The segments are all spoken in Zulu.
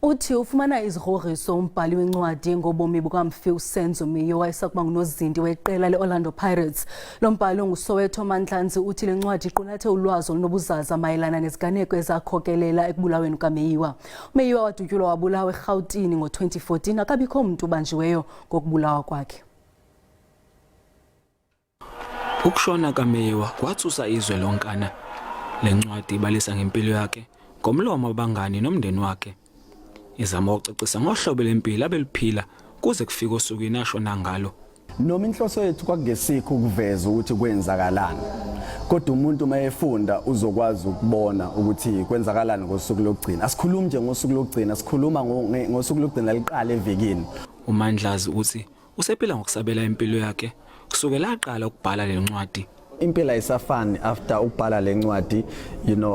Uthi ufumana izigrogriso umbhali wencwadi ngobomi bukaMphil Senzo Meyiwa wayesakuba ngunozinti weqela leOrlando Pirates. Lo mbhali onguSoweto Mandlanzi uthi le ncwadi iqulathe ulwazi olunobuzaza mayelana neziganeko ezakhokelela ekubulaweni kukaMeyiwa. uMeyiwa wadutyulwa wabulawa eRhawutini ngo-2014, akabikho mntu ubanjiweyo ngokubulawa kwakhe. Ukushona kaMeyiwa kwathusa izwe lonkana. Le ncwadi ibalisa ngempilo yakhe ngomlomo wabangani nomndeni wakhe. Izama ukucacisa ngohlobo lempilo abeliphila kuze kufike osukwini ashona ngalo. Noma inhloso yethu kwakungesikho ukuveza ukuthi kwenzakalani, kodwa umuntu mayefunda uzokwazi ukubona ukuthi kwenzakalani ngosuku lokugcina. Asikhulumi nje ngosuku lokugcina, sikhuluma ngosuku lokugcina liqala evekini. uMandlazi uthi usephila ngokusabela impilo yakhe kusukela aqala ukubhala le ncwadi. Impela isafani after ukubhala le ncwadi,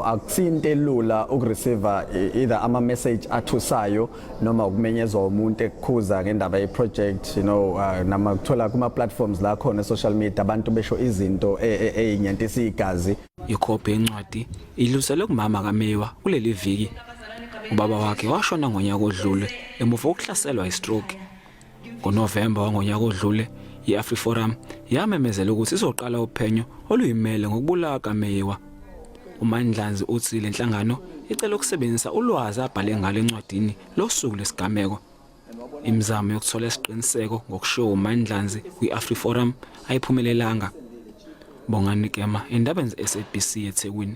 akusinto elula ukureceive either ama message athusayo noma ukumenyezwa umuntu ekukhuza ngendaba ye project, nama kuthola kuma platforms la khona social media abantu besho izinto ezinyantisa igazi. Ikhophi yencwadi idluliselwe kumama kaMeyiwa kuleli viki. Ubaba wakhe washona ngonyaka odlule emuva kokuhlaselwa istroke. NgoNovemba wangonyaka odlule i-AfriForum yamemezela ukuthi izoqala uphenyo oluyimele ngokubulawa kaMeyiwa. uMandlanzi uthi le nhlangano icela ukusebenzisa ulwazi abhale ngalo encwadini losuku lesigameko. Imizamo yokuthola isiqiniseko ngokusho uMandlanzi kwi-AfriForum ayiphumelelanga. Bongani Kema, indaba ze-SABC eThekwini.